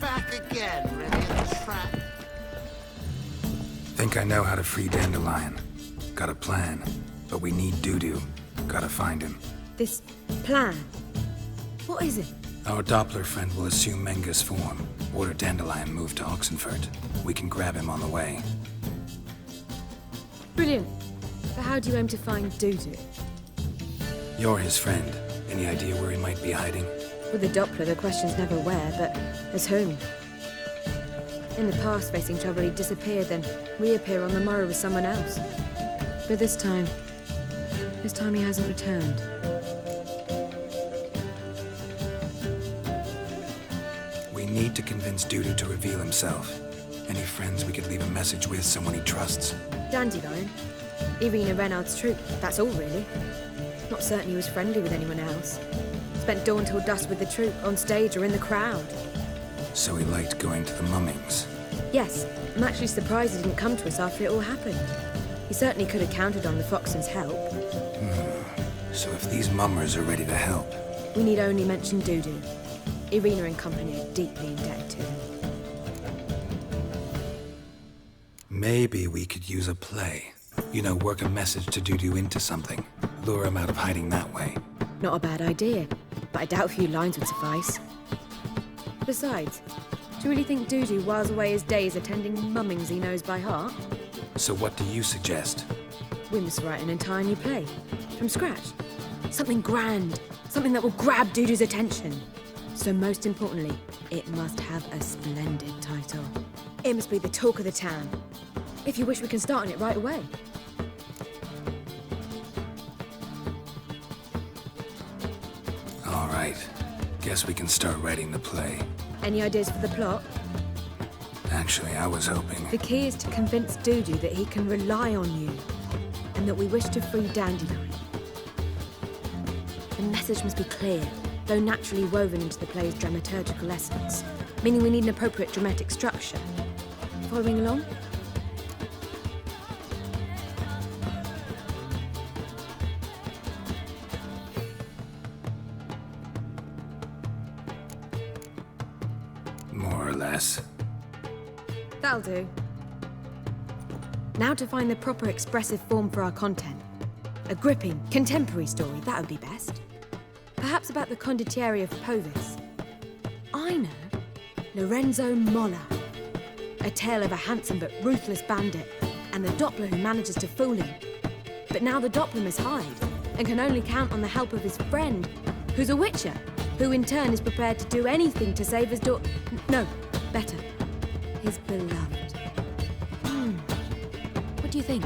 back again, ready at the track. Think I know how to free Dandelion. Got a plan, but we need Dudu. Gotta find him. This plan? What is it? Our Doppler friend will assume Menga's form. Order Dandelion moved to Oxenfurt. We can grab him on the way. Brilliant. But how do you aim to find Dudu? You're his friend. Any idea where he might be hiding? With the Doppler, the question's never where, but as whom? In the past, facing trouble, he'd disappear, then reappear on the morrow with someone else. But this time he hasn't returned. We need to convince Dudu to reveal himself. Any friends we could leave a message with, someone he trusts? Dandelion. Irina Reynard's troupe, that's all really. Not certain he was friendly with anyone else. Spent dawn till dusk with the troupe, on stage or in the crowd. So he liked going to the mummings? Yes, I'm actually surprised he didn't come to us after it all happened. He certainly could have counted on the Foxen's help. So if these mummers are ready to help... We need only mention Dudu. Irina and company are deeply indebted to him. Maybe we could use a play. You know, work a message to Dudu into something. Lure him out of hiding that way. Not a bad idea, but I doubt a few lines would suffice. Besides, do you really think Dudu whiles away his days attending mummings he knows by heart? So what do you suggest? We must write an entire new play. From scratch. Something grand. Something that will grab Dudu's attention. So most importantly, it must have a splendid title. It must be the talk of the town. If you wish, we can start on it right away. All right. Guess we can start writing the play. Any ideas for the plot? Actually, I was hoping... The key is to convince Dudu that he can rely on you, and that we wish to free Dandelion. The message must be clear, though naturally woven into the play's dramaturgical essence, meaning we need an appropriate dramatic structure. Following along? More or less. That'll do. Now to find the proper expressive form for our content. A gripping, contemporary story, that would be best. Perhaps about the condottieri of Povis. I know. Lorenzo Molla. A tale of a handsome but ruthless bandit, and the Doppler who manages to fool him. But now the Doppler must hide, and can only count on the help of his friend, who's a witcher, who in turn is prepared to do anything to save his no, better, his beloved. What do you think?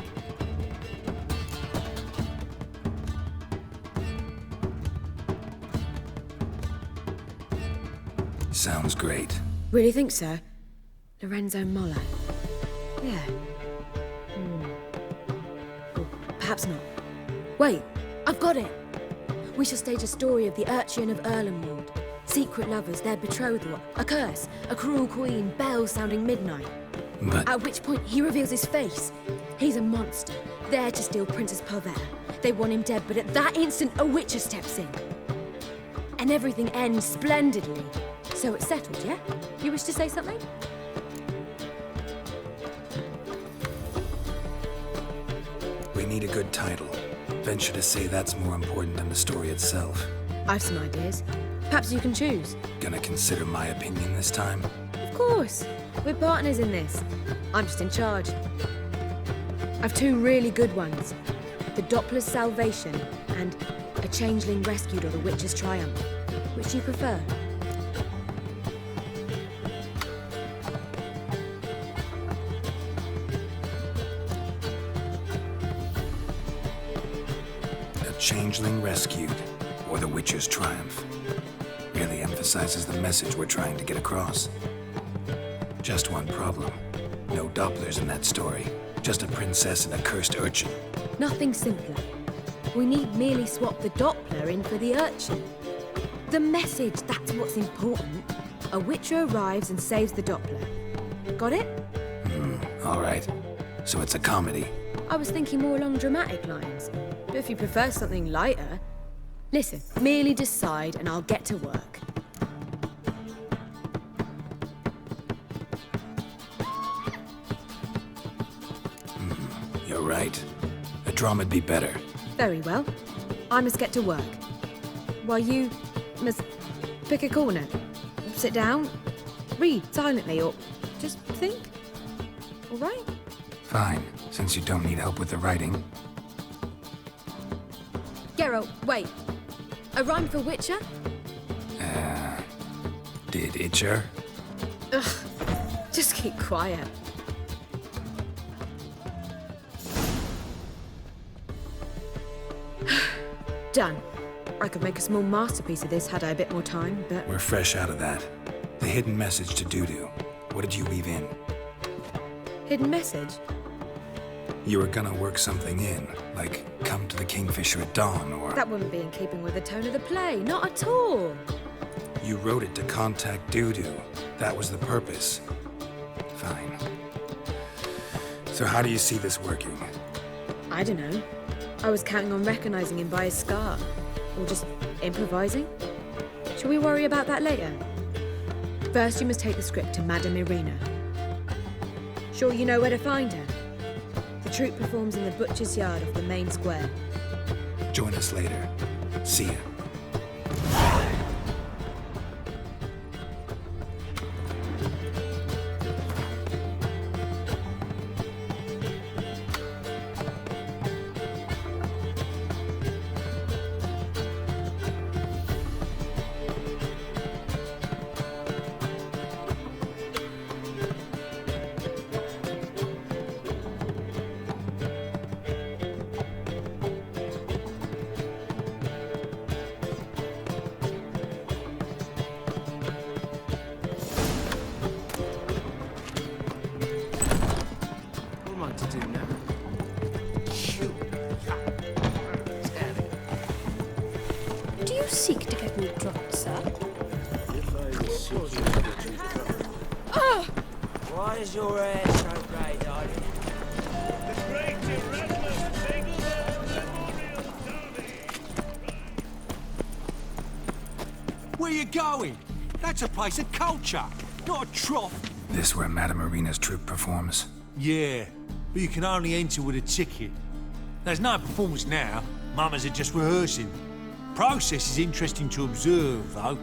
Sounds great. Really think so? Lorenzo Molla. Yeah. Or perhaps not. Wait, I've got it! We shall stage a story of the Urchin of Erlenwald. Secret lovers, their betrothal, a curse, a cruel queen, bells sounding midnight. But... At which point he reveals his face. He's a monster, there to steal Princess Pavella. They want him dead, but at that instant a witcher steps in. And everything ends splendidly. So it's settled, yeah? You wish to say something? We need a good title. Venture to say that's more important than the story itself. I've some ideas. Perhaps you can choose. Gonna consider my opinion this time? Of course. We're partners in this. I'm just in charge. I've two really good ones. The Doppler's Salvation and A Changeling Rescued or The Witch's Triumph. Which do you prefer? Changeling Rescued, or The Witcher's Triumph. Really emphasizes the message we're trying to get across. Just one problem. No Dopplers in that story. Just a princess and a cursed urchin. Nothing simpler. We need merely swap the Doppler in for the urchin. The message, that's what's important. A witcher arrives and saves the Doppler. Got it? All right. So it's a comedy. I was thinking more along dramatic lines. But if you prefer something lighter... Listen, merely decide and I'll get to work. You're right. A drama'd be better. Very well. I must get to work. While you must pick a corner, sit down, read silently, or just think. All right? Fine, since you don't need help with the writing. Geralt, wait. A rhyme for Witcher? Did Itcher? Ugh. Just keep quiet. Done. I could make a small masterpiece of this had I a bit more time, but... We're fresh out of that. The hidden message to Dudu. What did you weave in? Hidden message? You were gonna work something in, like come to the Kingfisher at dawn, or... That wouldn't be in keeping with the tone of the play, not at all. You wrote it to contact Dudu. That was the purpose. Fine. So how do you see this working? I don't know. I was counting on recognizing him by his scar. Or just improvising. Shall we worry about that later? First, you must take the script to Madame Irina. Sure you know where to find her? The troupe performs in the butcher's yard off the main square. Join us later. See ya. Do you seek to get me dropped, sir? Why is your hair so grey, darling? Where you going? That's a place of culture, not a trough. This where Madame Irina's troupe performs? Yeah, but you can only enter with a ticket. There's no performance now. Mamas are just rehearsing. Process is interesting to observe, though.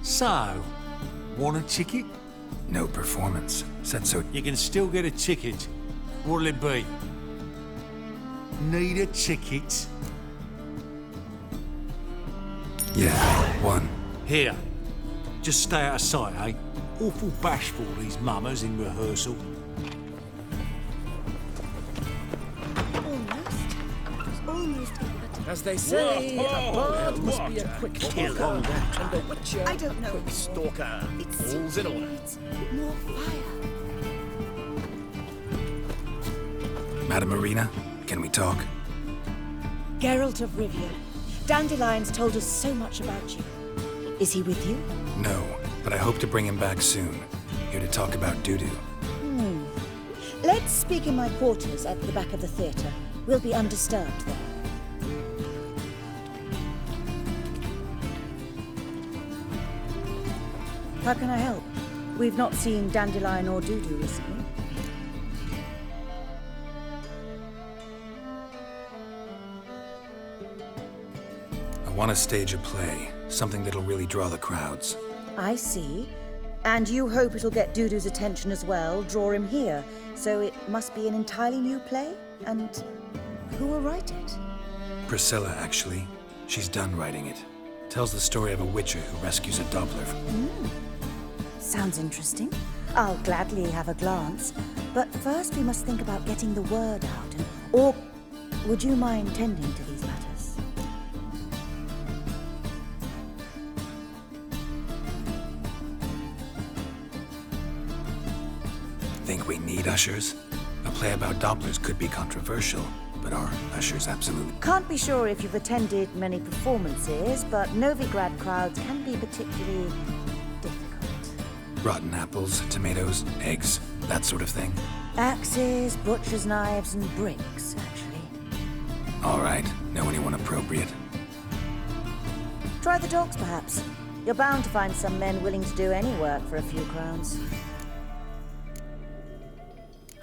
So, want a ticket? No performance. Said so. You can still get a ticket. What'll it be? Need a ticket? Yeah, one. Here. Just stay out of sight, eh? Awful bashful, these mamas in rehearsal. As they say, a bard must be a quick killer, and a witcher I don't know. quick stalker. It's All's in order. more fire. Madame Irina, can we talk? Geralt of Rivia. Dandelion's told us so much about you. Is he with you? No, but I hope to bring him back soon. Here to talk about Dudu. Let's speak in my quarters at the back of the theatre. We'll be undisturbed there. How can I help? We've not seen Dandelion or Dudu recently. I want to stage a play, something that'll really draw the crowds. I see. And you hope it'll get Dudu's attention as well, draw him here. So it must be an entirely new play? And who will write it? Priscilla, actually. She's done writing it. Tells the story of a witcher who rescues a Doppler from... Sounds interesting. I'll gladly have a glance. But first we must think about getting the word out. Or would you mind tending to these matters? Think we need ushers? A play about Dopplers could be controversial, but are ushers absolutely... Can't be sure if you've attended many performances, but Novigrad crowds can be particularly difficult. Rotten apples, tomatoes, eggs, that sort of thing. Axes, butcher's knives, and bricks, actually. All right, know anyone appropriate? Try the dogs, perhaps. You're bound to find some men willing to do any work for a few crowns.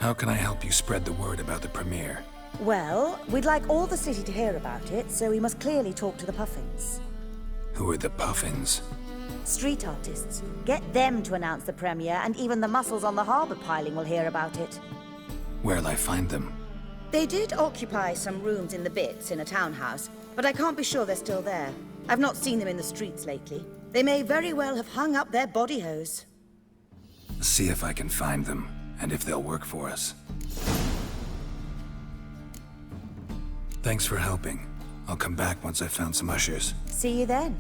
How can I help you spread the word about the premiere? Well, we'd like all the city to hear about it, so we must clearly talk to the Puffins. Who are the Puffins? Street artists. Get them to announce the premiere, and even the muscles on the harbour piling will hear about it. Where'll I find them? They did occupy some rooms in the Bits in a townhouse, but I can't be sure they're still there. I've not seen them in the streets lately. They may very well have hung up their body hose. See if I can find them, and if they'll work for us. Thanks for helping. I'll come back once I've found some ushers. See you then.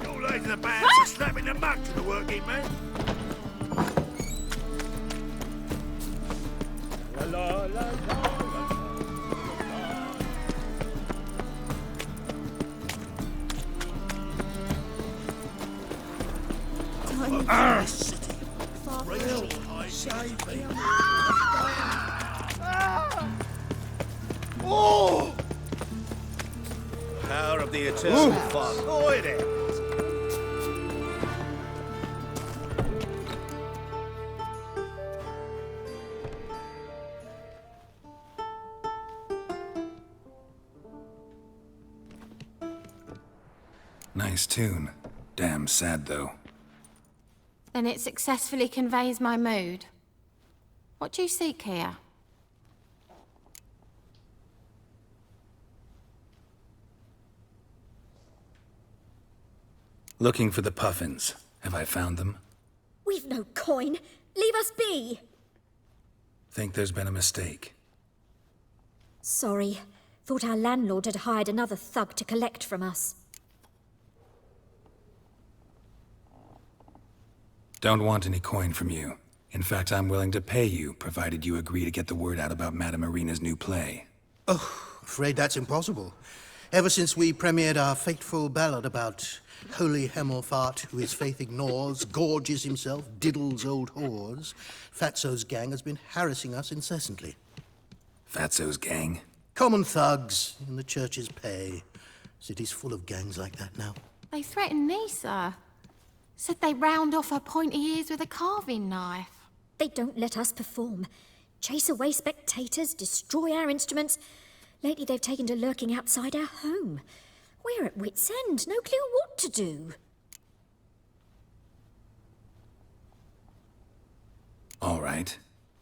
Your ladies are bad for slapping the mug to the working man. La la la la. Oh! Power of the eternal fire. Oi there! Nice tune. Damn sad, though. Then it successfully conveys my mood. What do you seek here? Looking for the Puffins. Have I found them? We've no coin. Leave us be. Think there's been a mistake. Sorry. Thought our landlord had hired another thug to collect from us. Don't want any coin from you. In fact, I'm willing to pay you, provided you agree to get the word out about Madame Irina's new play. Oh, afraid that's impossible. Ever since we premiered our fateful ballad about holy Hemmelfart, who his faith ignores, gorges himself, diddles old whores, Fatso's gang has been harassing us incessantly. Fatso's gang? Common thugs in the church's pay. City's full of gangs like that now. They threatened me, sir. Said they round off her pointy ears with a carving knife. They don't let us perform. Chase away spectators, destroy our instruments. Lately they've taken to lurking outside our home. We're at wit's end, no clue what to do. All right.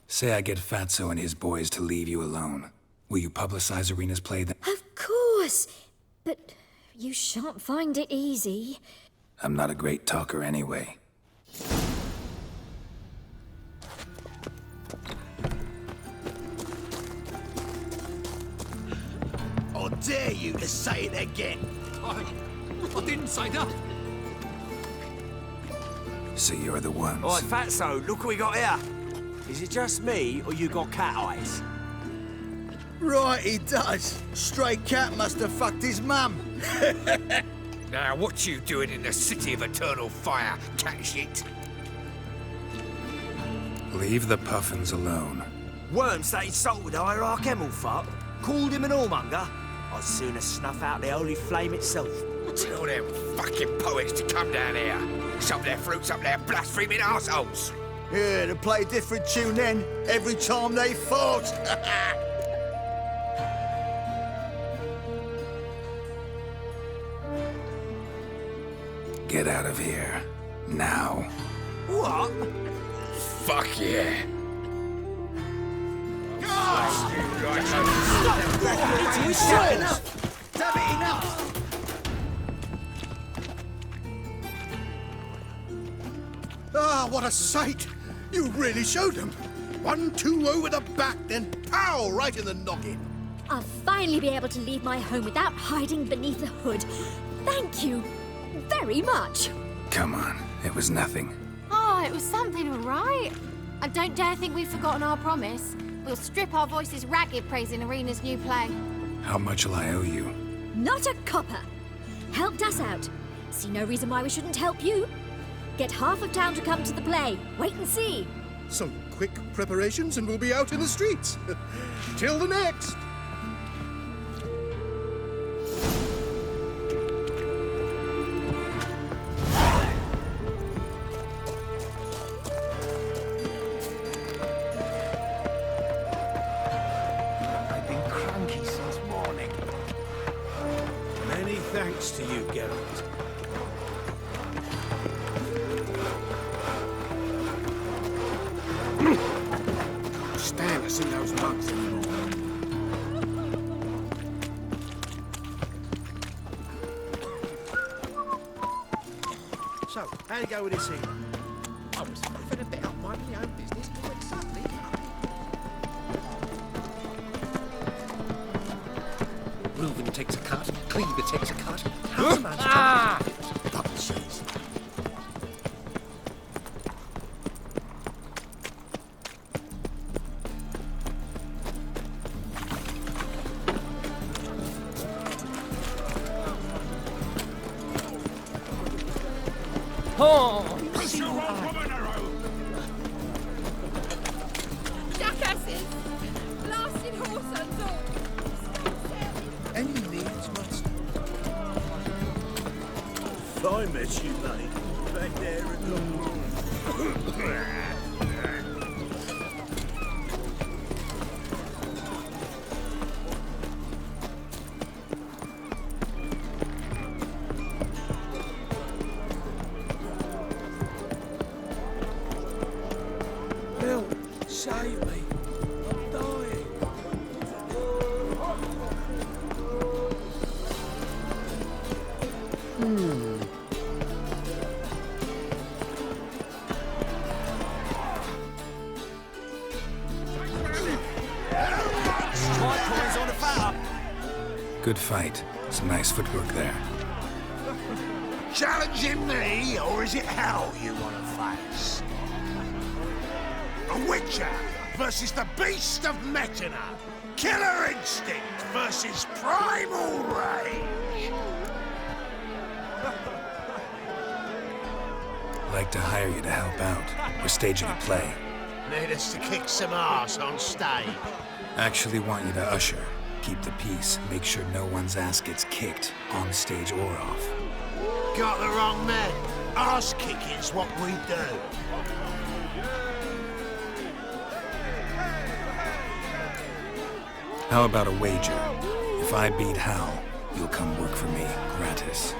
Say I get Fatso and his boys to leave you alone. Will you publicize Irina's play then? Of course, but you shan't find it easy. I'm not a great talker anyway. I dare you to say it again. I didn't say that. So you're the ones. Oi, Fatso, look what we got here. Is it just me, or you got cat eyes? Right, he does. Stray cat must have fucked his mum. Now, what you doing in the city of eternal fire, cat shit? Leave the Puffins alone. Worms that insulted Hierarch Hemmelfart, called him an whoremonger. I'd sooner snuff out the holy flame itself. Tell them fucking poets to come down here. Shove their fruits up their blaspheming arseholes. Yeah, to play a different tune then, every time they fought. Get out of here. Now. What? Fuck yeah. Enough! Damn it, enough! Ah, what a sight! You really showed them. 1-2 over the back, then pow, right in the noggin. I'll finally be able to leave my home without hiding beneath the hood. Thank you very much. Come on, it was nothing. Oh, it was something, all right. I don't dare think we've forgotten our promise. We'll strip our voices ragged praising Irina's new play. How much will I owe you? Not a copper. Helped us out. See no reason why we shouldn't help you. Get half of town to come to the play. Wait and see. Some quick preparations and we'll be out in the streets. Till the next. Thanks to you, Geralt. Stand to see those monks anymore. So, how'd it go with this evening? I was having a bit up minding my own business, but when suddenly... Reuben takes a cut, Cleaver takes a cut. How's the man's double C's. Jackasses! Blasted horse and all! Any needs, master? If I met you, mate, back there at the... Help! Save me! I'm dying! Good fight. Some nice footwork there. Challenging me, or is it hell you want to face? A Witcher versus the Beast of Metina. Killer instinct versus primal rage. I'd like to hire you to help out. We're staging a play. Need us to kick some ass on stage. Actually want you to usher. Keep the peace. Make sure no one's ass gets kicked, on stage or off. Got the wrong man. Ass kicking's what we do. How about a wager? If I beat Hal, you'll come work for me, gratis.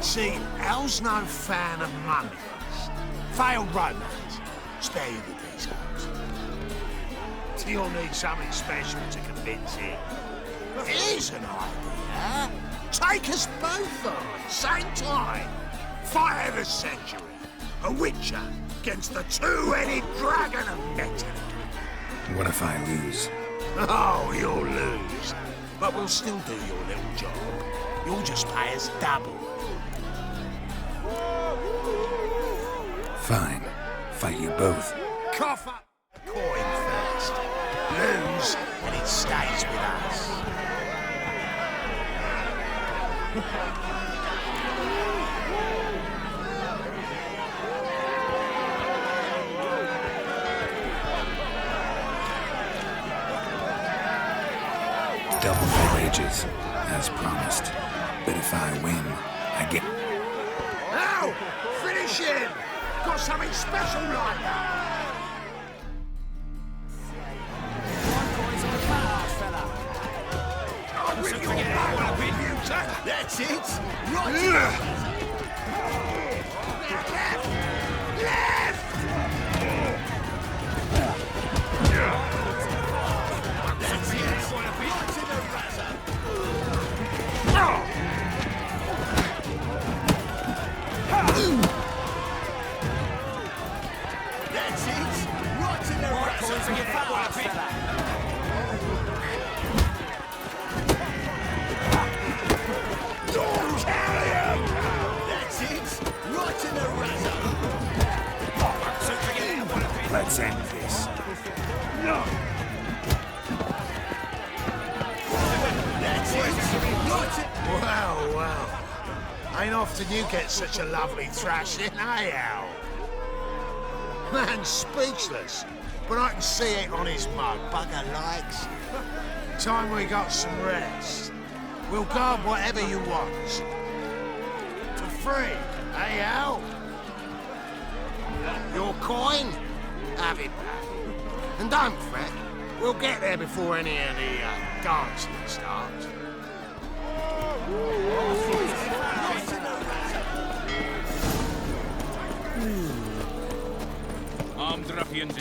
See, Al's no fan of mummies. Failed romance. Spare you the details. You'll need something special to convince him. Here's an idea. Take us both on, same time. Fight of the century. A Witcher against the two-headed dragon of Metina. What if I lose? Oh, you'll lose. But we'll still do your little job. You'll just pay us double. Fine. Fight you both. Cough up the coin first. Lose, and it stays with us. Double my wages, as promised. But if I win, I get... Now, finish him! Got something special like that! That's it! Right! Left! Left! That's it! Right in the razor! That's it! Right in the razor! That's it! Right in the razor! Let's end this. No! That's it! Right in... Wow, wow. Ain't often you get such a lovely thrashing, eh, Al? Man's speechless, but I can see it on his mug. Bugger likes it. Time we got some rest. We'll guard whatever you want. For free, eh, Al? Your coin? Have it back. And don't fret, we'll get there before any of the dancing starts.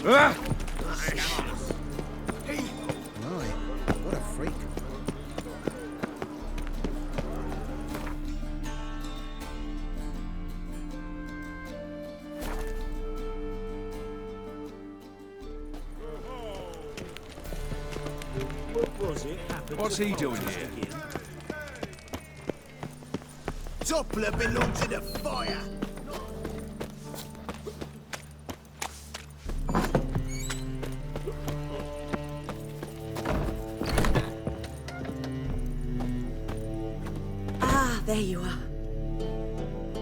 Ah! My, what a freak. What's he doing here? Doppler belongs in the fire. Ah, there you are.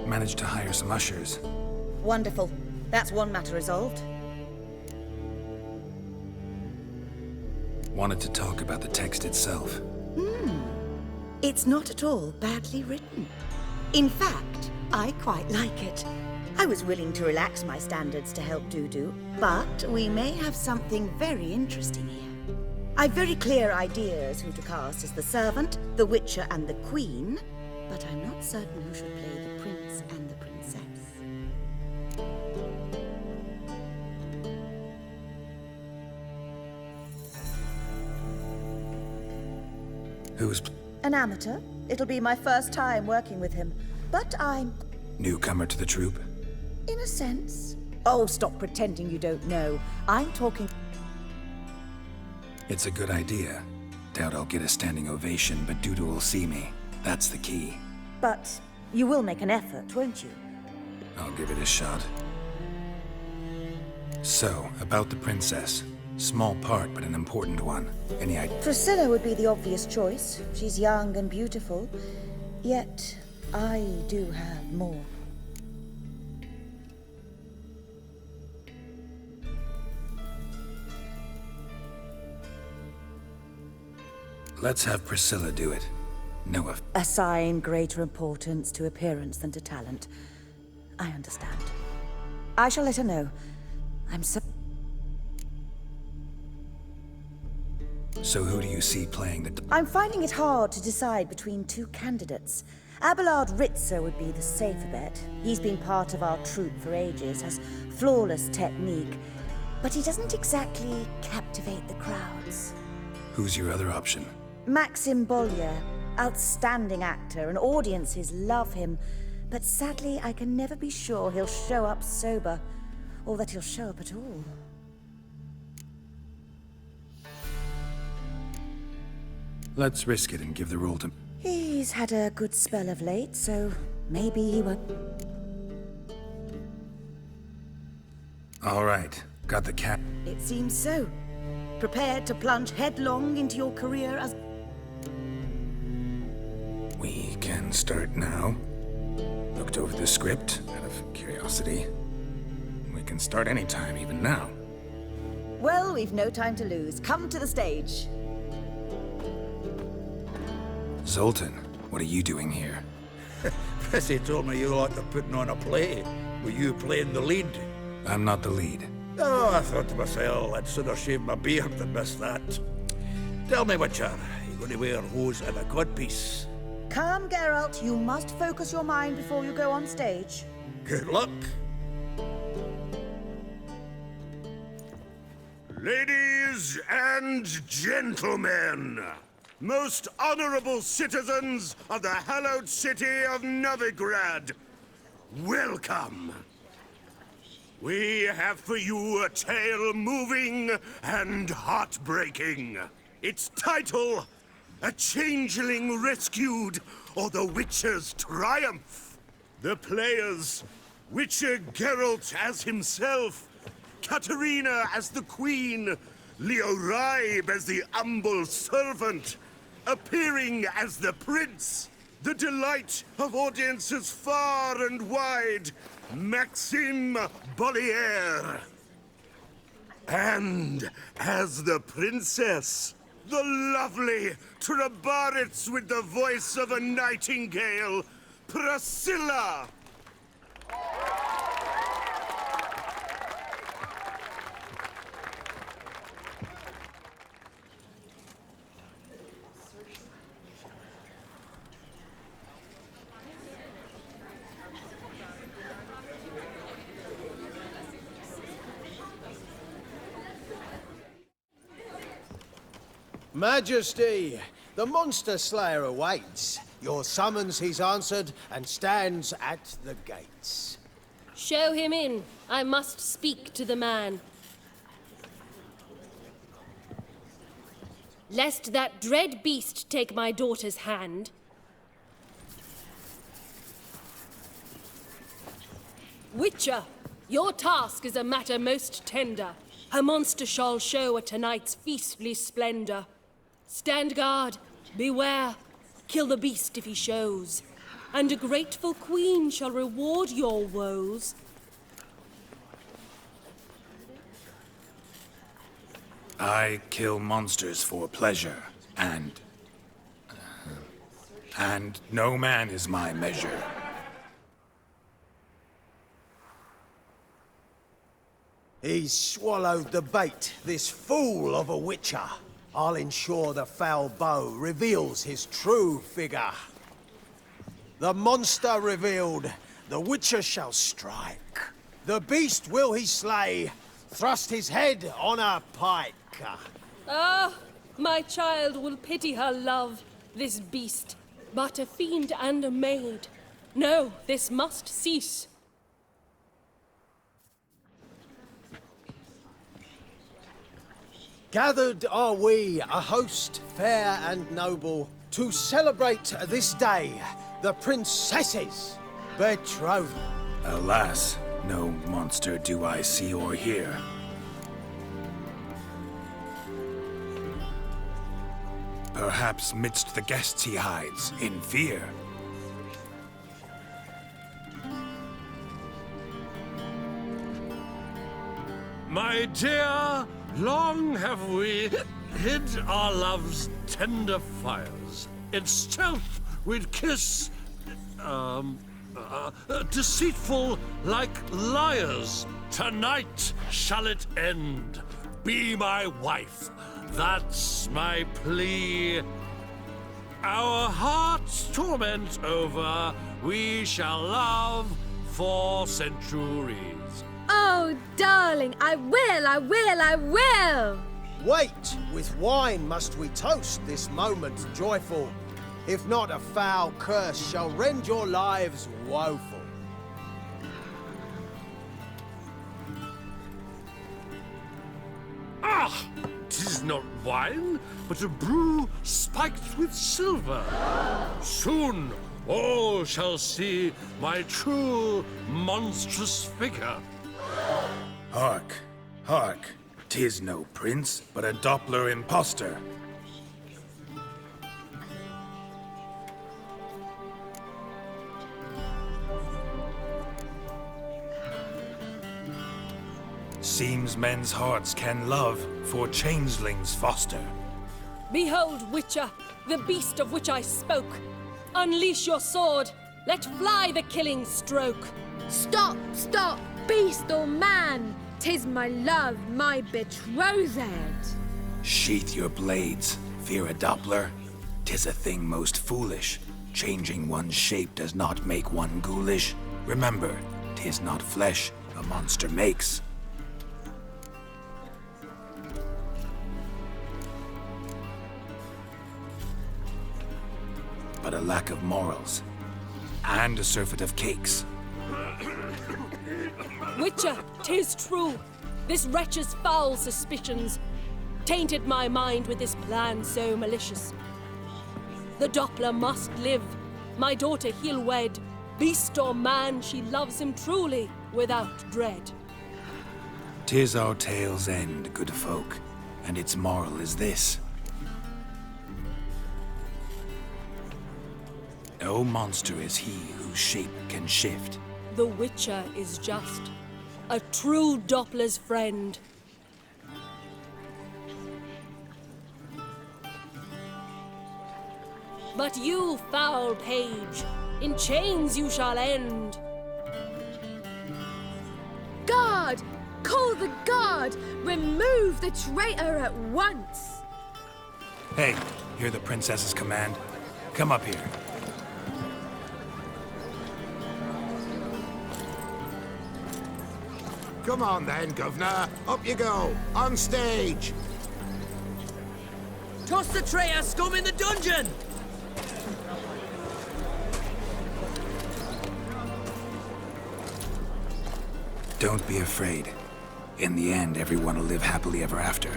Managed to hire some ushers. Wonderful. That's one matter resolved. Wanted to talk about the text itself. It's not at all badly written. In fact, I quite like it. I was willing to relax my standards to help Dudu, but we may have something very interesting here. I've very clear ideas who to cast as the servant, the witcher, and the queen, but I'm not certain who should play the prince and the princess. Who's An amateur. It'll be my first time working with him, but I'm, newcomer to the troupe? in a sense. Oh, stop pretending you don't know. I'm talking. It's a good idea. Doubt I'll get a standing ovation, but Dudu will see me. That's the key. But you will make an effort, won't you? I'll give it a shot. So, about the princess. Small part, but an important one. Any idea? Priscilla would be the obvious choice. She's young and beautiful. Yet, I do have more. Let's have Priscilla do it. No of. Assign greater importance to appearance than to talent. I understand. I shall let her know. I'm so... So who do you see playing the... I'm finding it hard to decide between two candidates. Abelard Ritzer would be the safer bet. He's been part of our troupe for ages, has flawless technique, but he doesn't exactly captivate the crowds. Who's your other option? Maxim Bollier, outstanding actor, and audiences love him, but sadly I can never be sure he'll show up sober, or that he'll show up at all. Let's risk it and give the role to... He's had a good spell of late, so maybe he won't... All right. Got the cat... It seems so. Prepared to plunge headlong into your career as... We can start now. Looked over the script, out of curiosity. We can start anytime, even now. Well, we've no time to lose. Come to the stage. Zoltan, what are you doing here? Prissy told me you like to putting on a play. Were you playing the lead? I'm not the lead. Oh, I thought to myself, I'd sooner shave my beard than miss that. Tell me, Witcher, you going to wear hose and a codpiece? Come, Geralt. You must focus your mind before you go on stage. Good luck. Ladies and gentlemen, most honorable citizens of the hallowed city of Novigrad, welcome. We have for you a tale moving and heartbreaking. Its title, A Changeling Rescued, or the Witcher's Triumph. The players, Witcher Geralt as himself, Katerina as the Queen, Leo Ribe as the humble servant, appearing as the Prince, the delight of audiences far and wide, Maxim Bollier. And as the Princess, the lovely Trabaritz with the voice of a nightingale, Priscilla. Majesty, the monster slayer awaits. Your summons he's answered and stands at the gates. Show him in. I must speak to the man. Lest that dread beast take my daughter's hand. Witcher, your task is a matter most tender. Her monster shall show at tonight's feastly splendor. Stand guard, beware, kill the beast if he shows, and a grateful queen shall reward your woes. I kill monsters for pleasure, and no man is my measure. He's swallowed the bait, this fool of a witcher. I'll ensure the foul bow reveals his true figure. The monster revealed, the witcher shall strike. The beast will he slay, thrust his head on a pike. Ah, my child will pity her love, this beast, but a fiend and a maid. No, this must cease. Gathered are we, a host fair and noble, to celebrate this day, the princess's betrothal. Alas, no monster do I see or hear. Perhaps midst the guests he hides, in fear. My dear, long have we hid our love's tender fires. In stealth we'd kiss, deceitful like liars. Tonight shall it end. Be my wife, that's my plea. Our hearts' torment over, we shall love for centuries. Oh, darling, I will! Wait, with wine must we toast this moment joyful. If not, a foul curse shall rend your lives woeful. Ah! 'Tis not wine, but a brew spiked with silver. Soon all shall see my true monstrous figure. Hark, hark, 'tis no prince, but a Doppler impostor. Seems men's hearts can love, for changelings foster. Behold, Witcher, the beast of which I spoke. Unleash your sword. Let fly the killing stroke. Stop, stop, beast or man! 'Tis my love, my betrothed. Sheath your blades, fear a Doppler. 'Tis a thing most foolish. Changing one's shape does not make one ghoulish. Remember, 'tis not flesh a monster makes. But a lack of morals, and a surfeit of cakes. Witcher, 'tis true. This wretch's foul suspicions tainted my mind with this plan so malicious. The Doppler must live. My daughter he'll wed. Beast or man, she loves him truly, without dread. 'Tis our tale's end, good folk, and its moral is this. No monster is he whose shape can shift. The Witcher is just a true Doppler's friend. But you, foul page, in chains you shall end. Guard! Call the guard! Remove the traitor at once! Hey, hear the princess's command? Come up here. Come on then, Governor. Up you go. On stage. Toss the traitor scum in the dungeon! Don't be afraid. In the end, everyone will live happily ever after.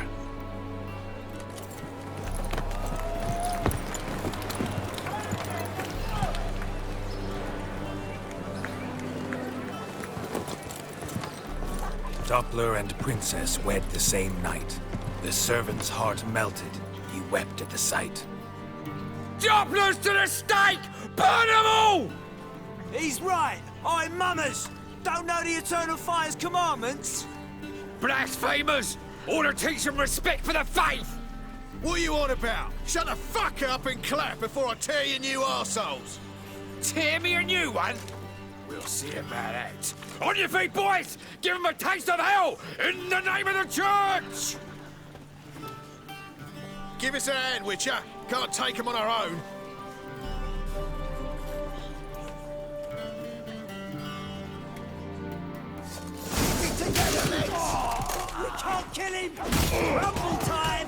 Doppler and Princess wed the same night. The servant's heart melted. He wept at the sight. Dopplers to the stake! Burn them all! He's right. I'm mummers. Don't know the Eternal Fire's commandments? Blasphemers! Ought to teach some respect for the faith! What are you on about? Shut the fuck up and clap before I tear you new arseholes! Tear me a new one? We'll see about that. On your feet, boys! Give them a taste of hell in the name of the church! Give us a hand, Witcher. Can't take them on our own. Together, mates! We can't kill him! Rumble time!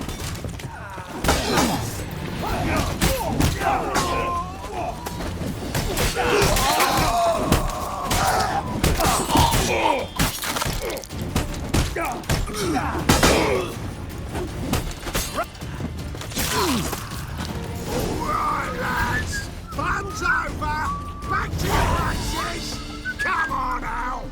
Alright, lads! Fun's over! Back to your asses! Come on now!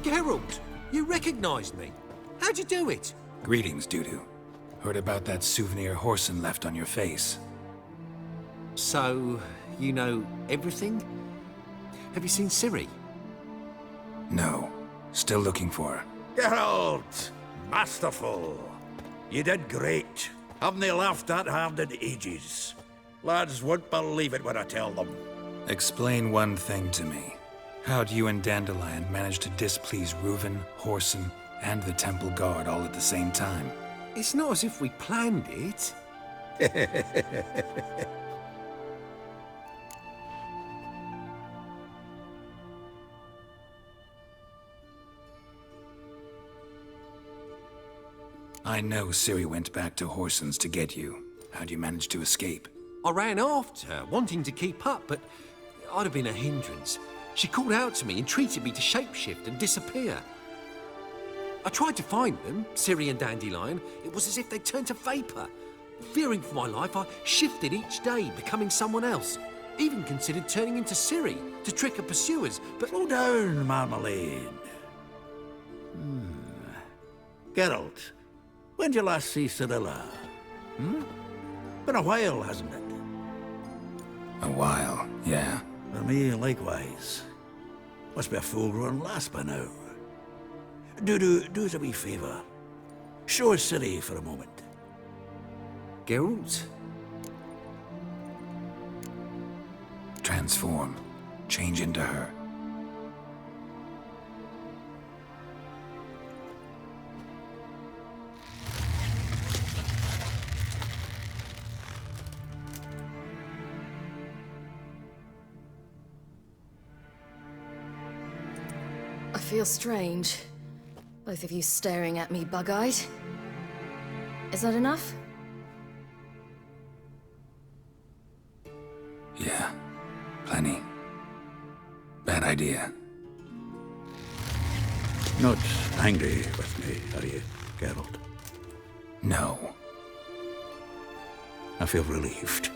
Geralt, you recognized me. How'd you do it? Greetings, Dudu. Heard about that souvenir Horson left on your face. So, you know everything? Have you seen Ciri? No. Still looking for her. Geralt! Masterful! You did great. Haven't they laughed that hard in ages? Lads won't believe it when I tell them. Explain one thing to me. How'd you and Dandelion manage to displease Reuven, Horson, and the Temple Guard all at the same time? It's not as if we planned it. I know Ciri went back to Horson's to get you. How'd you manage to escape? I ran after her, wanting to keep up, but I'd have been a hindrance. She called out to me and treated me to shapeshift and disappear. I tried to find them, Ciri and Dandelion. It was as if they'd turned to vapor. Fearing for my life, I shifted each day, becoming someone else. Even considered turning into Ciri to trick her pursuers, but... Slow down, Marmalade. Geralt, when'd you last see Cyrilla? Been a while, hasn't it? A while, yeah. For me, likewise. Must be a full-grown lass by now. Do us a wee favour. Show us Ciri for a moment. Geralt? Transform. Change into her. I feel strange. Both of you staring at me bug-eyed. Is that enough? Yeah. Plenty. Bad idea. Not angry with me, are you, Geralt? No. I feel relieved.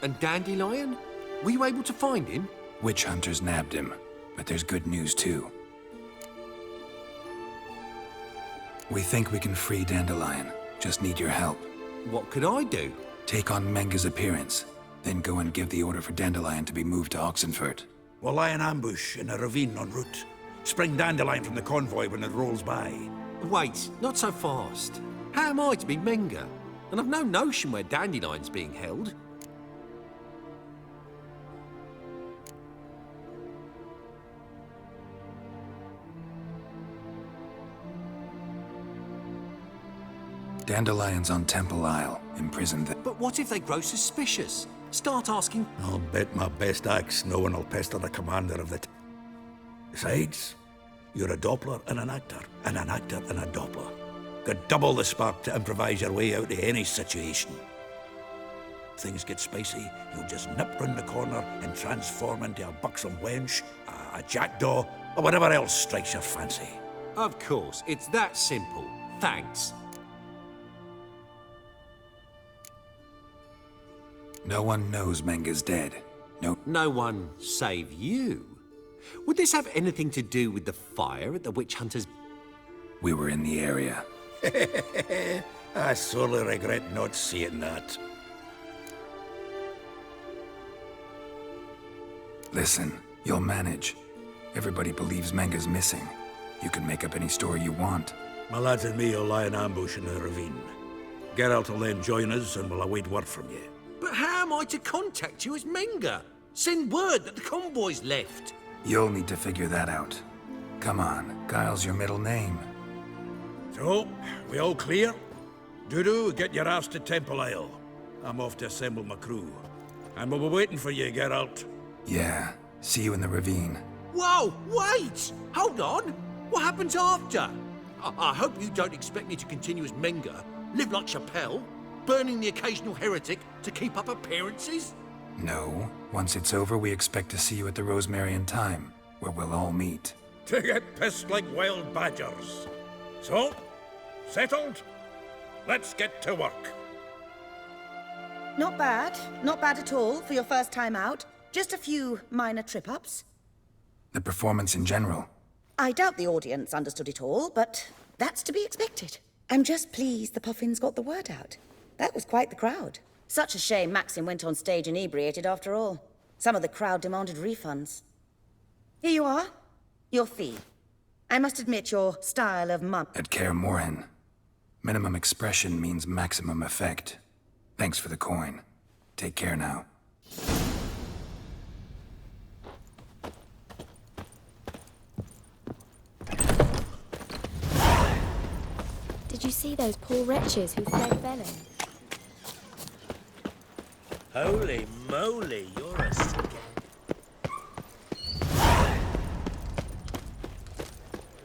And Dandelion? Were you able to find him? Witch hunters nabbed him, but there's good news too. We think we can free Dandelion. Just need your help. What could I do? Take on Menga's appearance, then go and give the order for Dandelion to be moved to Oxenfurt. We'll lie in ambush in a ravine en route. Spring Dandelion from the convoy when it rolls by. Wait, not so fast. How am I to be Menga? And I've no notion where Dandelion's being held. Dandelions on Temple Isle, imprisoned there. But what if they grow suspicious? Start asking... I'll bet my best axe no one will pester the commander of the... Besides, you're a Doppler and an actor and a Doppler. Got double the spark to improvise your way out of any situation. Things get spicy, you'll just nip round the corner and transform into a buxom wench, a jackdaw, or whatever else strikes your fancy. Of course, it's that simple. Thanks. No one knows Menga's dead. No one save you. Would this have anything to do with the fire at the witch hunter's... We were in the area. I sorely regret not seeing that. Listen, you'll manage. Everybody believes Menga's missing. You can make up any story you want. My lads and me will lie in ambush in the ravine. Geralt will then join us and we'll await word from you. But how am I to contact you as Menga? Send word that the convoy's left. You'll need to figure that out. Come on, Guile's your middle name. So, we all clear? Dudu, get your ass to Temple Isle. I'm off to assemble my crew. And we'll be waiting for you, Geralt. Yeah, see you in the ravine. Whoa, wait! Hold on! What happens after? I hope you don't expect me to continue as Menga, live like Chappelle, burning the occasional heretic to keep up appearances? No. Once it's over, we expect to see you at the Rosemary and Thyme, where we'll all meet. To get pissed like wild badgers. So, settled? Let's get to work. Not bad. Not bad at all for your first time out. Just a few minor trip-ups. The performance in general. I doubt the audience understood it all, but that's to be expected. I'm just pleased the Puffins got the word out. That was quite the crowd. Such a shame Maxim went on stage inebriated after all. Some of the crowd demanded refunds. Here you are. Your fee. I must admit your style of mum... At Kaer Morhen, minimum expression means maximum effect. Thanks for the coin. Take care now. Did you see those poor wretches who fled Velen? Holy moly, you're a sick.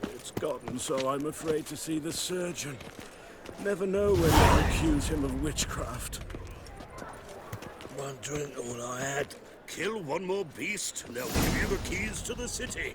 It's gotten so I'm afraid to see the surgeon. Never know when they'll accuse him of witchcraft. One drink all I had. Kill one more beast, and they'll give you the keys to the city.